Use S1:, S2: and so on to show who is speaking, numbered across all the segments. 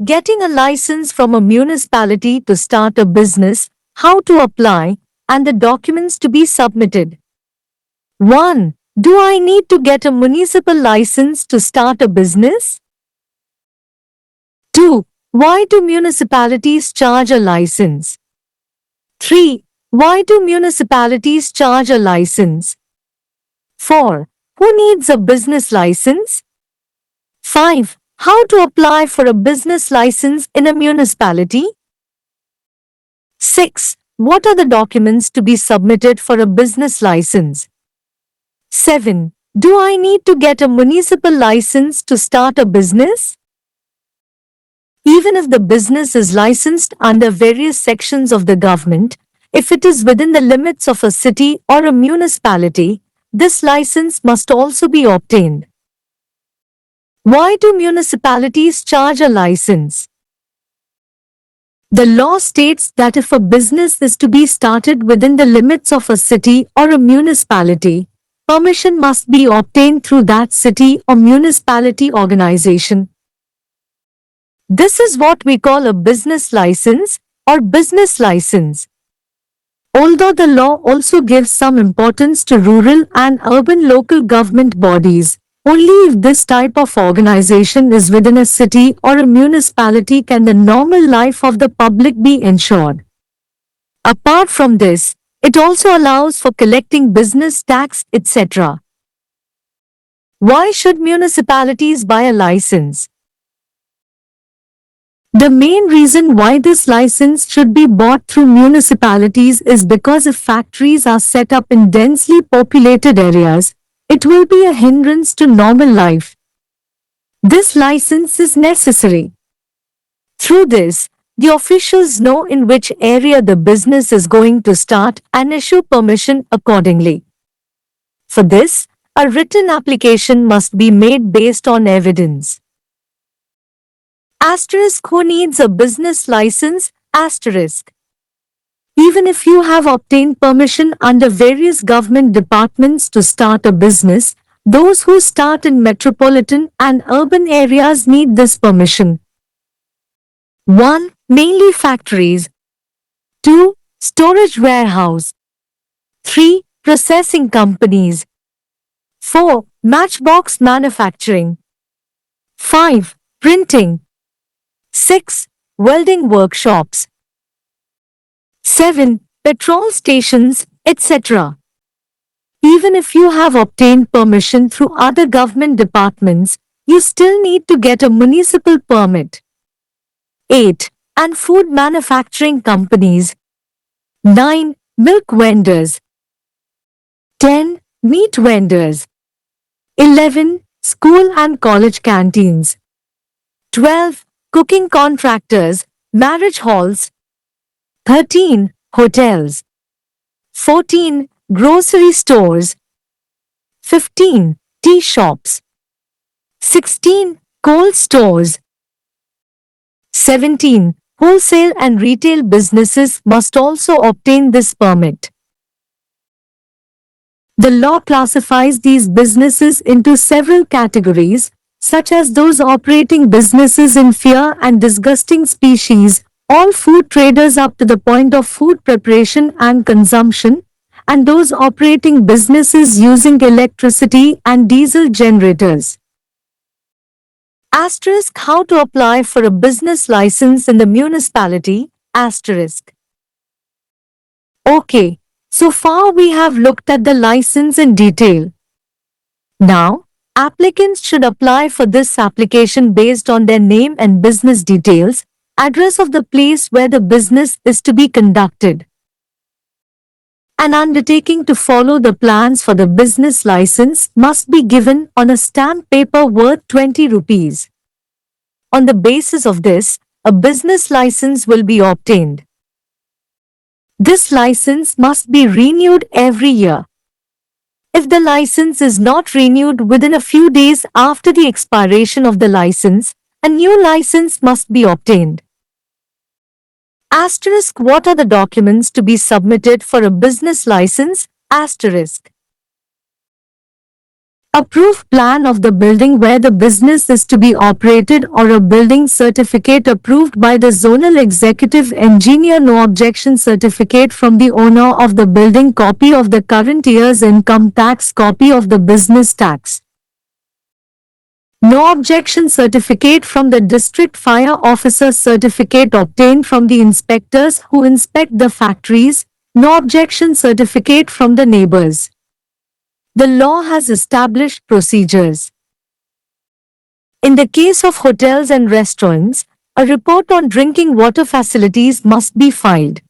S1: Getting a license from a municipality to start a business, how to apply, and the documents to be submitted. 1. Do I need to get a municipal license to start a business? 2. Why do municipalities charge a license? 3. Why do municipalities charge a license? 4. Who needs a business license? 5. How to apply for a business license in a municipality? 6. What are the documents to be submitted for a business license? 7. Do I need to get a municipal license to start a business? Even if the business is licensed under various sections of the government, if it is within the limits of a city or a municipality, this license must also be obtained. Why do municipalities charge a license? The law states that if a business is to be started within the limits of a city or a municipality, permission must be obtained through that city or municipality organization. This is what we call a business license or business license. Although the law also gives some importance to rural and urban local government bodies, only if this type of organization is within a city or a municipality can the normal life of the public be ensured. Apart from this, it also allows for collecting business tax, etc. Why should municipalities buy a license? The main reason why this license should be bought through municipalities is because if factories are set up in densely populated areas, it will be a hindrance to normal life. This license is necessary. Through this, the officials know in which area the business is going to start and issue permission accordingly. For this, a written application must be made based on evidence. Asterisk who needs a business license? Asterisk. Even if you have obtained permission under various government departments to start a business, those who start in metropolitan and urban areas need this permission. 1. Mainly factories. 2. Storage warehouse. 3. Processing companies. 4. Matchbox manufacturing. 5. Printing. 6. Welding workshops. 7. Petrol stations, etc. Even if you have obtained permission through other government departments, you still need to get a municipal permit. 8. And food manufacturing companies. 9. Milk vendors. 10. Meat vendors. 11. School and college canteens. 12. Cooking contractors, marriage halls. 13. Hotels. 14. Grocery stores. 15. Tea shops. 16. Coal stores. 17. Wholesale and retail businesses must also obtain this permit. The law classifies these businesses into several categories, such as those operating businesses in fear and disgusting species, all food traders up to the point of food preparation and consumption, and those operating businesses using electricity and diesel generators. Asterisk how to apply for a business license in the municipality, asterisk. Okay, so far we have looked at the license in detail. Now, applicants should apply for this application based on their name and business details, address of the place where the business is to be conducted. An undertaking to follow the plans for the business license must be given on a stamp paper worth 20 rupees. On the basis of this, a business license will be obtained. This license must be renewed every year. If the license is not renewed within a few days after the expiration of the license, a new license must be obtained. Asterisk what are the documents to be submitted for a business license? Asterisk. A proof plan of the building where the business is to be operated or a building certificate approved by the zonal executive engineer. No objection certificate from the owner of the building. Copy of the current year's income tax. Copy of the business tax. No objection certificate from the district fire officer. Certificate obtained from the inspectors who inspect the factories. No objection certificate from the neighbors. The law has established procedures. In the case of hotels and restaurants, a report on drinking water facilities must be filed.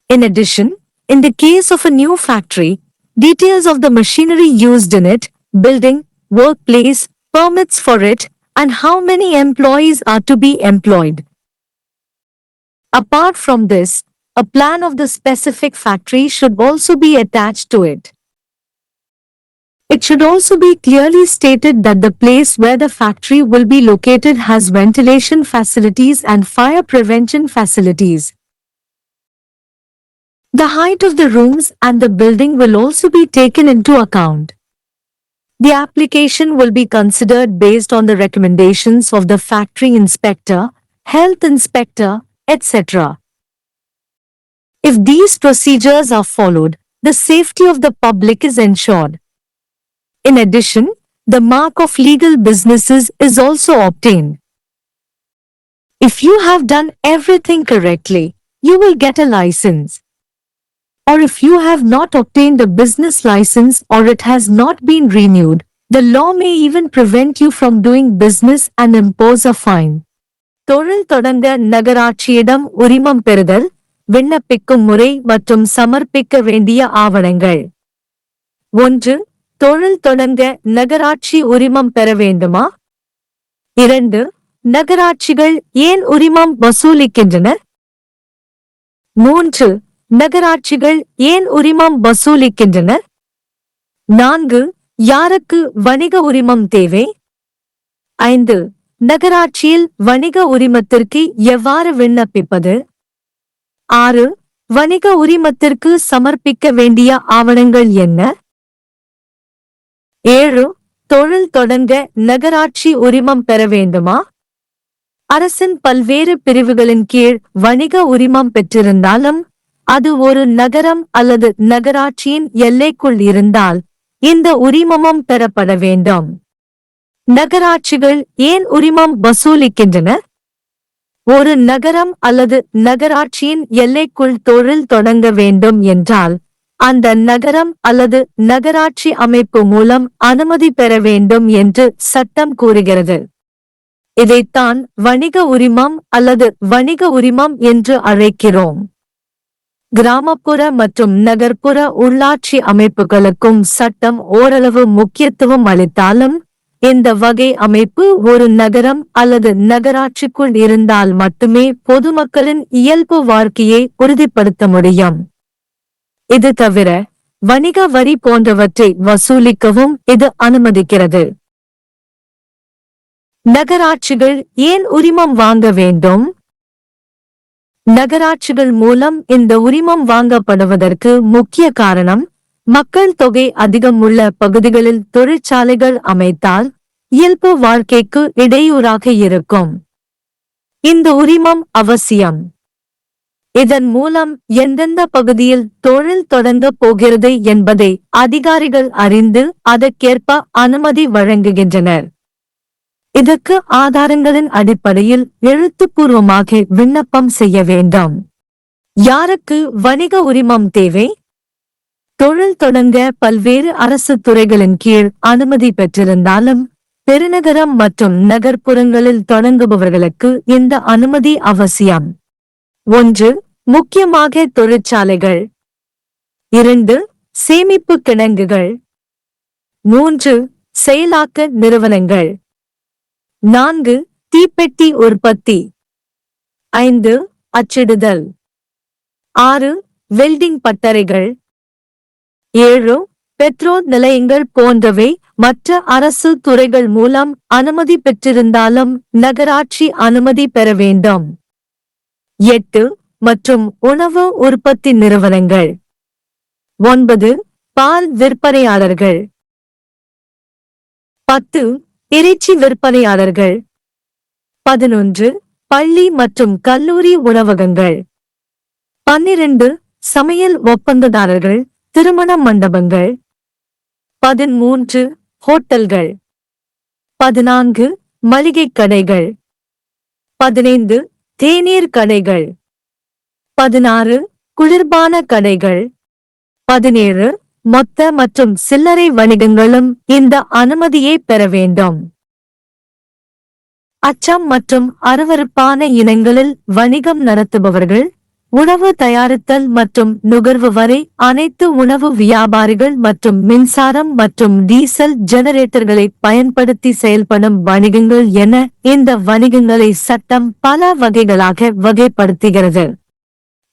S1: In addition, in the case of a new factory, details of the machinery used in it, building, workplace, permits for it, and how many employees are to be employed. Apart from this, a plan of the specific factory should also be attached to it. It should also be clearly stated that the place where the factory will be located has ventilation facilities and fire prevention facilities. The height of the rooms and the building will also be taken into account. The application will be considered based on the recommendations of the factory inspector, health inspector, etc. If these procedures are followed, the safety of the public is ensured. In addition, the mark of legal businesses is also obtained. If you have done everything correctly, you will get a license. Or if you have not obtained a business license or it has not been renewed, the law may even prevent you from doing business and impose a fine. தொழில் தொடங்க நகராட்சியிடம் உரிமம் பெறுதல், விண்ணப்பிக்கும் முறை மற்றும் சமர்ப்பிக்க வேண்டிய ஆவணங்கள். 1. தொழில் தொடங்க நகராட்சி உரிமம் பெற வேண்டுமா? 2. நகராட்சிகள் ஏன் உரிமம் வசூலிக்கின்றன? 3. நகராட்சிகள் ஏன் உரிமம் வசூலிக்கின்றன? 4. யாருக்கு வணிக உரிமம் தேவை? 5. நகராட்சியில் வணிக உரிமத்திற்கு எவ்வாறு விண்ணப்பிப்பது? 6. வணிக உரிமத்திற்கு சமர்ப்பிக்க வேண்டிய ஆவணங்கள் என்ன? 7. தொழில் தொடங்க நகராட்சி உரிமம் பெற வேண்டுமா? அரசின் பல்வேறு பிரிவுகளின் கீழ் வணிக உரிமம் பெற்றிருந்தாலும், அது ஒரு நகரம் அல்லது நகராட்சியின் எல்லைக்குள் இருந்தால், இந்த உரிமமும் பெறப்பட வேண்டும். நகராட்சிகள் ஏன் உரிமம் வசூலிக்கின்றன? ஒரு நகரம் அல்லது நகராட்சியின் எல்லைக்குள் தொழில் தொடங்க வேண்டும் என்றால், அந்த நகரம் அல்லது நகராட்சி அமைப்பு மூலம் அனுமதி பெற வேண்டும் என்று சட்டம் கூறுகிறது. இதைத்தான் வணிக உரிமம் அல்லது வணிக உரிமம் என்று அழைக்கிறோம். கிராமப்புற மற்றும் நகர்ப்புற உள்ளாட்சி அமைப்புகளுக்கும் சட்டம் ஓரளவு முக்கியத்துவம் அளித்தாலும், இந்த வகை அமைப்பு ஒரு நகரம் அல்லது நகராட்சிக்குள் இருந்தால் மட்டுமே பொதுமக்களின் இயல்பு வாழ்க்கையை உறுதிப்படுத்த முடியும். இது தவிர, வணிக வரி போன்றவற்றை வசூலிக்கவும் இது அனுமதிக்கிறது. நகராட்சிகள் ஏன் உரிமம் வாங்க வேண்டும்? நகராட்சிகள் மூலம் இந்த உரிமம் வாங்கப்படுவதற்கு முக்கிய காரணம், மக்கள் தொகை அதிகம் உள்ள பகுதிகளில் தொழிற்சாலைகள் அமைத்தால் இயல்பு வாழ்க்கைக்கு இடையூறாக இருக்கும். இந்த உரிமம் அவசியம். இதன் மூலம் எந்தெந்த பகுதியில் தொழில் தொடங்க போகிறது என்பதை அதிகாரிகள் அறிந்து அதற்கேற்ப அனுமதி வழங்குகின்றனர். இதற்கு ஆதாரங்களின் அடிப்படையில் எழுத்துப்பூர்வமாக விண்ணப்பம் செய்ய வேண்டும். யாருக்கு வணிக உரிமம் தேவை? தொழில் தொடங்க பல்வேறு அரசு துறைகளின் கீழ் அனுமதி பெற்றிருந்தாலும், பெருநகரம் மற்றும் நகர்ப்புறங்களில் தொடங்குபவர்களுக்கு இந்த அனுமதி அவசியம். 1. முக்கியமாக தொழிற்சாலைகள். 2. சேமிப்பு கிடங்குகள். 3. செயலாக்க நிறுவனங்கள். 4. தீப்பெட்டி உற்பத்தி. 5. அச்சிடுதல். 6. வெல்டிங் பட்டறைகள். 7. பெட்ரோல் நிலையங்கள் போன்றவை மற்ற அரசு துறைகள் மூலம் அனுமதி பெற்றிருந்தாலும் நகராட்சி அனுமதி பெற வேண்டும். 8. மற்றும் உணவு உற்பத்தி நிறுவனங்கள். 9. பால் விற்பனையாளர்கள். 10 இறைச்சி விற்பனையாளர்கள். 11 பள்ளி மற்றும் கல்லூரி உணவகங்கள். 12 சமையல் ஒப்பந்ததாரர்கள், திருமண மண்டபங்கள். 13 ஹோட்டல்கள். 14 மளிகைக் கடைகள். 15 தேநீர் கடைகள். 16 குளிர்பான கடைகள். 17 மொத்த மற்றும் சில்லறை வணிகங்களும் இந்த அனுமதியை பெற வேண்டும். அச்சம் மற்றும் அருவருப்பான இனங்களில் வணிகம் நடத்துபவர்கள், உணவு தயாரித்தல் மற்றும் நுகர்வு வரை அனைத்து உணவு வியாபாரிகள் மற்றும் மின்சாரம் மற்றும் டீசல் ஜெனரேட்டர்களை பயன்படுத்தி செயல்படும் வணிகங்கள் என இந்த வணிகங்களை சட்டம் பல வகைகளாக வகைப்படுத்துகிறது.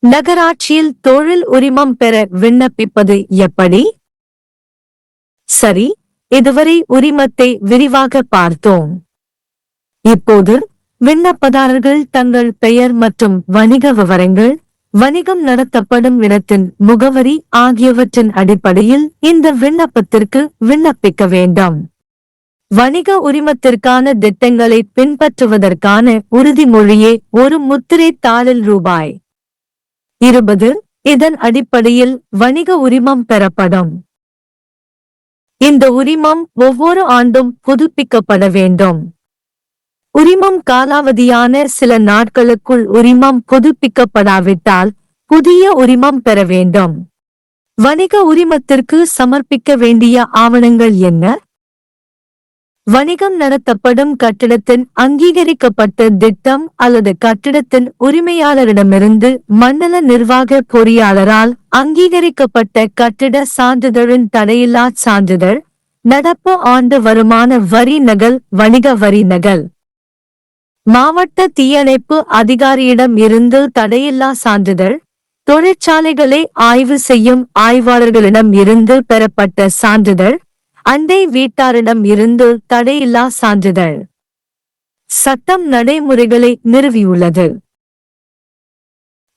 S1: நகராட்சியில் தொழில் உரிமம் பெற விண்ணப்பிப்பது எப்படி? சரி, இதுவரை உரிமத்தை விரிவாக பார்த்தோம். இப்போது விண்ணப்பதாரர்கள் தங்கள் பெயர் மற்றும் வணிக விவரங்கள், வணிகம் நடத்தப்படும் இடத்தின் முகவரி ஆகியவற்றின் அடிப்படையில் இந்த விண்ணப்பத்திற்கு விண்ணப்பிக்க வேண்டும். வணிக உரிமத்திற்கான திட்டங்களை பின்பற்றுவதற்கான உறுதிமொழியே ஒரு முத்திரை தாளில் ரூபாய் 20. இதன் அடிப்படையில் வணிக உரிமம் பெறப்படும். இந்த உரிமம் ஒவ்வொரு ஆண்டும் புதுப்பிக்கப்பட வேண்டும். உரிமம் காலாவதியான சில நாட்களுக்குள் உரிமம் புதுப்பிக்கப்படாவிட்டால் புதிய உரிமம் பெற வேண்டும். வணிக உரிமத்திற்கு சமர்ப்பிக்க வேண்டிய ஆவணங்கள் என்ன? வணிகம் நடத்தப்படும் கட்டிடத்தின் அங்கீகரிக்கப்பட்ட திட்டம் அல்லது கட்டிடத்தின் உரிமையாளரிடமிருந்து மண்டல நிர்வாக பொறியாளரால் அங்கீகரிக்கப்பட்ட கட்டிட சான்றிதழின் தடையில்லா சான்றிதழ், நடப்பு ஆண்டு வருமான வரி நகல், வணிக வரி நகல். மாவட்ட தீயணைப்பு அதிகாரியிடம் இருந்து தடையில்லா சான்றிதழ், தொழிற்சாலைகளை ஆய்வு செய்யும் ஆய்வாளர்களிடம் இருந்து பெறப்பட்ட சான்றிதழ், அண்டை வீட்டாரிடம் இருந்து தடையில்லா சான்றிதழ். சட்டம் நடைமுறைகளை நிறுவியுள்ளது.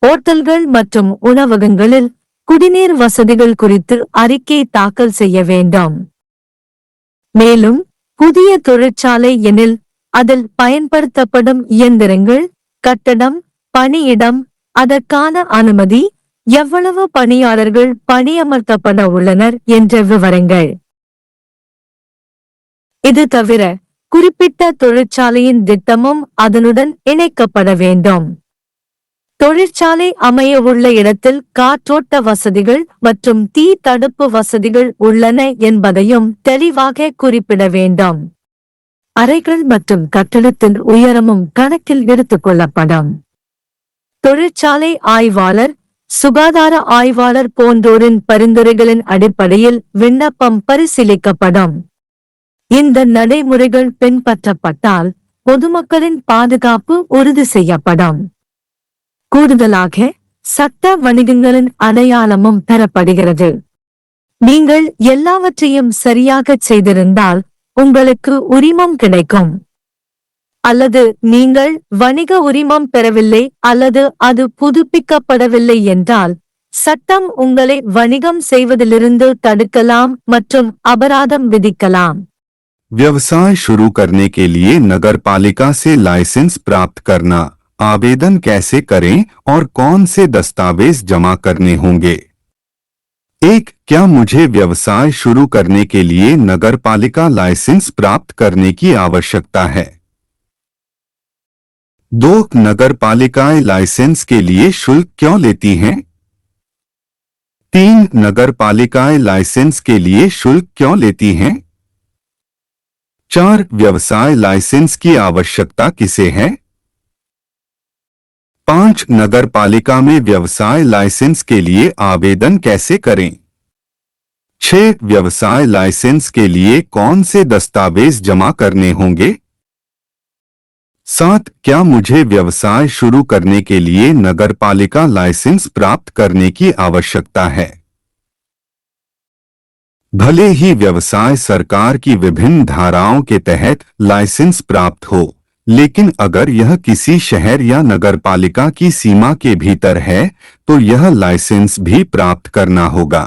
S1: ஓட்டல்கள் மற்றும் உணவகங்களில் குடிநீர் வசதிகள் குறித்து அறிக்கை தாக்கல் செய்ய வேண்டும். மேலும் புதிய தொழிற்சாலை எனில் அதில் பயன்படுத்தப்படும் இயந்திரங்கள், கட்டடம், பணியிடம், அதற்கான அனுமதி, எவ்வளவு பணியாளர்கள் பணியமர்த்தப்பட உள்ளனர் என்ற விவரங்கள். இது தவிர குறிப்பிட்ட தொழிற்சாலையின் திட்டமும் அதனுடன் இணைக்கப்பட வேண்டும். தொழிற்சாலை அமைய உள்ள இடத்தில் காற்றோட்ட வசதிகள் மற்றும் தீ தடுப்பு வசதிகள் உள்ளன என்பதையும் தெளிவாக குறிப்பிட வேண்டும். அறைகள் மற்றும் கட்டடத்தின் உயரமும் கணக்கில் எடுத்துக் கொள்ளப்படும். தொழிற்சாலை ஆய்வாளர், சுகாதார ஆய்வாளர் போன்றோரின் பரிந்துரைகளின் அடிப்படையில் விண்ணப்பம் பரிசீலிக்கப்படும். இந்த நடைமுறைகள் பின்பற்றப்பட்டால் பொதுமக்களின் பாதுகாப்பு உறுதி செய்யப்படும். கூடுதலாக சட்ட வணிகங்களின் அடையாளமும் பெறப்படுகிறது. நீங்கள் எல்லாவற்றையும் சரியாகச் செய்திருந்தால் உங்களுக்கு உரிமம் கிடைக்கும். அல்லது நீங்கள் வணிக உரிமம் பெறவில்லை அல்லது அது புதுப்பிக்கப்படவில்லை என்றால் சட்டம் உங்களை வணிகம் செய்வதிலிருந்து தடுக்கலாம் மற்றும் அபராதம் விதிக்கலாம்.
S2: व्यवसाय शुरू करने के लिए नगरपालिका से लाइसेंस प्राप्त करना, आवेदन कैसे करें और कौन से दस्तावेज जमा करने होंगे? 1. क्या मुझे व्यवसाय शुरू करने के लिए नगरपालिका लाइसेंस प्राप्त करने की आवश्यकता है? 2. नगरपालिकाएं लाइसेंस के लिए शुल्क क्यों लेती हैं? 3. नगरपालिकाएं लाइसेंस के लिए शुल्क क्यों लेती हैं? 4. व्यवसाय लाइसेंस की आवश्यकता किसे है? 5. नगरपालिका में व्यवसाय लाइसेंस के लिए आवेदन कैसे करें? 6. व्यवसाय लाइसेंस के लिए कौन से दस्तावेज जमा करने होंगे? 7. क्या मुझे व्यवसाय शुरू करने के लिए नगरपालिका लाइसेंस प्राप्त करने की आवश्यकता है? भले ही व्यवसाय सरकार की विभिन्न धाराओं के तहत लाइसेंस प्राप्त हो, लेकिन अगर यह किसी शहर या नगरपालिका की सीमा के भीतर है तो यह लाइसेंस भी प्राप्त करना होगा।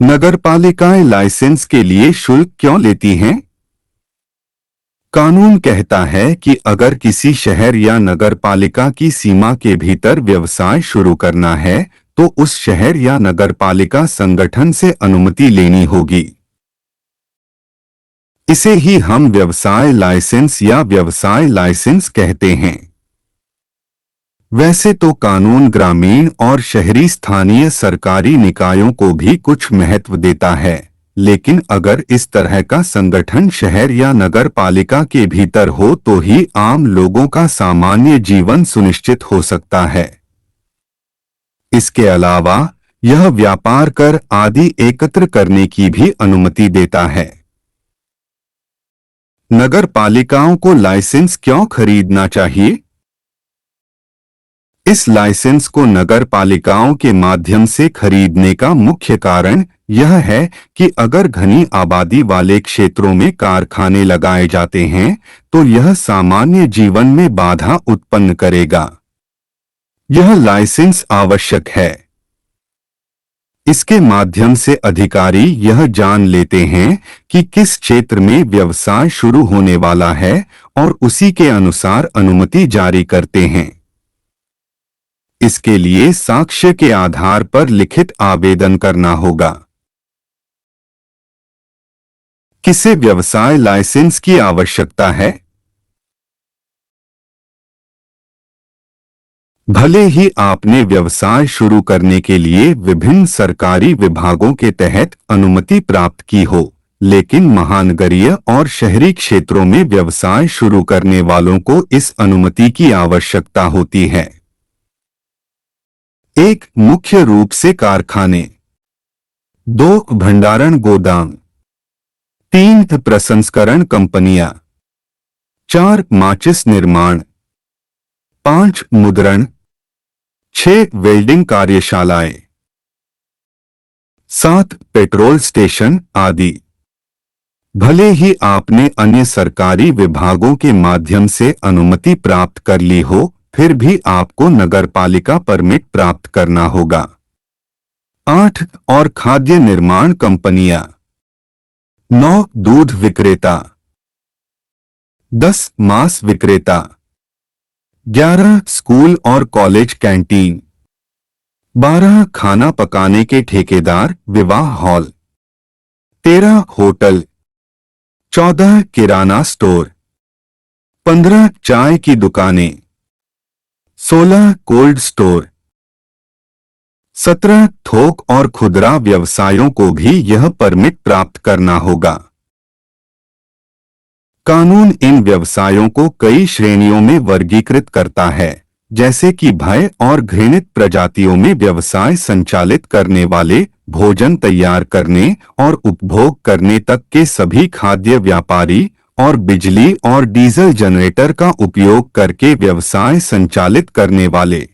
S2: नगरपालिकाएं लाइसेंस के लिए शुल्क क्यों लेती हैं? कानून कहता है कि अगर किसी शहर या नगरपालिका की सीमा के भीतर व्यवसाय शुरू करना है, तो उस शहर या नगरपालिका संगठन से अनुमति लेनी होगी। इसे ही हम व्यवसाय लाइसेंस या व्यवसाय लाइसेंस कहते हैं। वैसे तो कानून ग्रामीण और शहरी स्थानीय सरकारी निकायों को भी कुछ महत्व देता है, लेकिन अगर इस तरह का संगठन शहर या नगर पालिका के भीतर हो तो ही आम लोगों का सामान्य जीवन सुनिश्चित हो सकता है। इसके अलावा यह व्यापार कर आदि एकत्र करने की भी अनुमति देता है। नगर पालिकाओं को लाइसेंस क्यों खरीदना चाहिए? इस लाइसेंस को नगर पालिकाओं के माध्यम से खरीदने का मुख्य कारण यह है कि अगर घनी आबादी वाले क्षेत्रों में कारखाने लगाए जाते हैं तो यह सामान्य जीवन में बाधा उत्पन्न करेगा। यह लाइसेंस आवश्यक है। इसके माध्यम से अधिकारी यह जान लेते हैं कि किस क्षेत्र में व्यवसाय शुरू होने वाला है और उसी के अनुसार अनुमति जारी करते हैं। इसके लिए साक्ष्य के आधार पर लिखित आवेदन करना होगा। किसे व्यवसाय लाइसेंस की आवश्यकता है? भले ही आपने व्यवसाय शुरू करने के लिए विभिन्न सरकारी विभागों के तहत अनुमति प्राप्त की हो, लेकिन महानगरीय और शहरी क्षेत्रों में व्यवसाय शुरू करने वालों को इस अनुमति की आवश्यकता होती है। एक, मुख्य रूप से कारखाने। 2, भंडारण गोदाम। 3, प्रसंस्करण कंपनियां। 4, माचिस निर्माण। 5, मुद्रण। 6, वेल्डिंग कार्यशालाएं। 7, पेट्रोल स्टेशन आदि। भले ही आपने अन्य सरकारी विभागों के माध्यम से अनुमति प्राप्त कर ली हो, फिर भी आपको नगरपालिका परमिट प्राप्त करना होगा। 8, और खाद्य निर्माण कंपनियां। 9, दूध विक्रेता। 10, मांस विक्रेता। 11, स्कूल और कॉलेज कैंटीन। 12, खाना पकाने के ठेकेदार, विवाह हॉल। 13, होटल। 14, किराना स्टोर। 15, चाय की दुकानें। 16, कोल्ड स्टोर। 17, थोक और खुदरा व्यवसायों को भी यह परमिट प्राप्त करना होगा। कानून इन व्यवसायों को कई श्रेणियों में वर्गीकृत करता है, जैसे कि भय और घृणित प्रजातियों में व्यवसाय संचालित करने वाले, भोजन तैयार करने और उपभोग करने तक के सभी खाद्य व्यापारी, और बिजली और डीजल जनरेटर का उपयोग करके व्यवसाय संचालित करने वाले।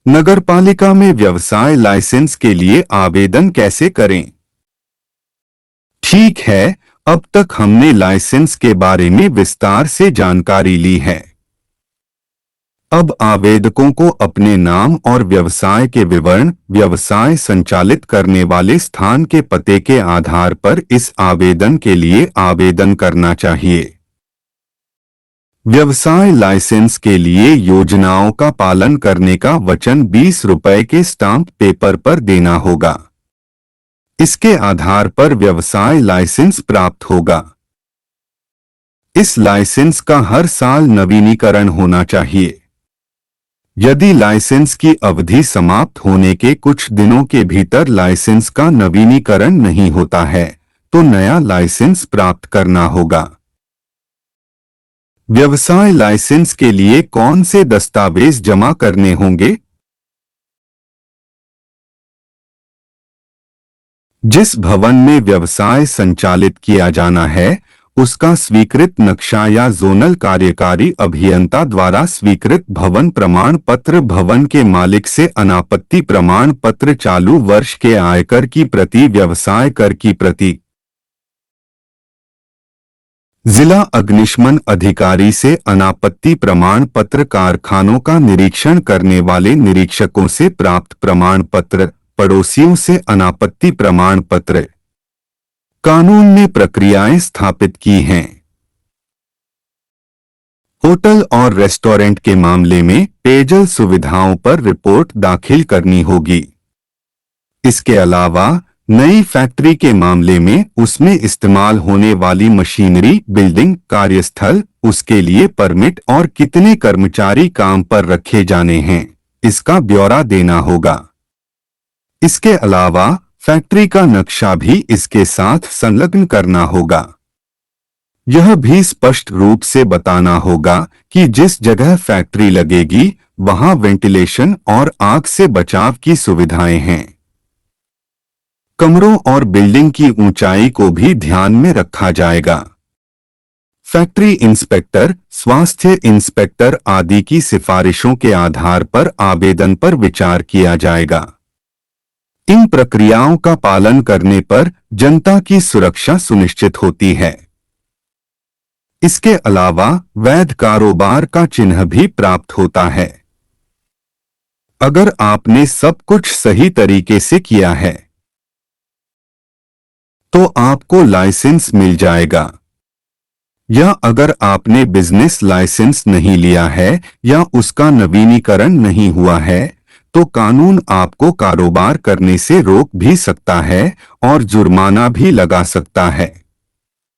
S2: नगरपालिका में व्यवसाय लाइसेंस के लिए आवेदन कैसे करें? ठीक है, अब तक हमने लाइसेंस के बारे में विस्तार से जानकारी ली है। अब आवेदकों को अपने नाम और व्यवसाय के विवरण, व्यवसाय संचालित करने वाले स्थान के पते के आधार पर इस आवेदन के लिए आवेदन करना चाहिए। व्यवसाय लाइसेंस के लिए योजनाओं का पालन करने का वचन 20 रुपए के स्टाम्प पेपर पर देना होगा। इसके आधार पर व्यवसाय लाइसेंस प्राप्त होगा। इस लाइसेंस का हर साल नवीनीकरण होना चाहिए। यदि लाइसेंस की अवधि समाप्त होने के कुछ दिनों के भीतर लाइसेंस का नवीनीकरण नहीं होता है, तो नया लाइसेंस प्राप्त करना होगा। व्यवसाय लाइसेंस के लिए कौन से दस्तावेज जमा करने होंगे? जिस भवन में व्यवसाय संचालित किया जाना है, उसका स्वीकृत नक्शा या जोनल कार्यकारी अभियंता द्वारा स्वीकृत भवन प्रमाण पत्र, भवन के मालिक से अनापत्ति प्रमाण पत्र, चालू वर्ष के आयकर की प्रति, व्यवसाय कर की प्रति। जिला अग्निशमन अधिकारी से अनापत्ति प्रमाण पत्र, कारखानों का निरीक्षण करने वाले निरीक्षकों से प्राप्त प्रमाण पत्र, पड़ोसियों से अनापत्ति प्रमाण पत्र। कानून ने प्रक्रियाएं स्थापित की हैं। होटल और रेस्टोरेंट के मामले में पेयजल सुविधाओं पर रिपोर्ट दाखिल करनी होगी। इसके अलावा नई फैक्ट्री के मामले में उसमें इस्तेमाल होने वाली मशीनरी, बिल्डिंग, कार्यस्थल, उसके लिए परमिट और कितने कर्मचारी काम पर रखे जाने हैं, इसका ब्यौरा देना होगा। इसके अलावा फैक्ट्री का नक्शा भी इसके साथ संलग्न करना होगा। यह भी स्पष्ट रूप से बताना होगा कि जिस जगह फैक्ट्री लगेगी वहां वेंटिलेशन और आग से बचाव की सुविधाएं हैं। कमरों और बिल्डिंग की ऊंचाई को भी ध्यान में रखा जाएगा। फैक्ट्री इंस्पेक्टर, स्वास्थ्य इंस्पेक्टर आदि की सिफारिशों के आधार पर आवेदन पर विचार किया जाएगा। इन प्रक्रियाओं का पालन करने पर जनता की सुरक्षा सुनिश्चित होती है। इसके अलावा वैध कारोबार का चिन्ह भी प्राप्त होता है। अगर आपने सब कुछ सही तरीके से किया है तो आपको लाइसेंस मिल जाएगा। या अगर आपने बिजनेस लाइसेंस नहीं लिया है या उसका नवीनीकरण नहीं हुआ है तो कानून आपको कारोबार करने से रोक भी सकता है और जुर्माना भी लगा सकता है।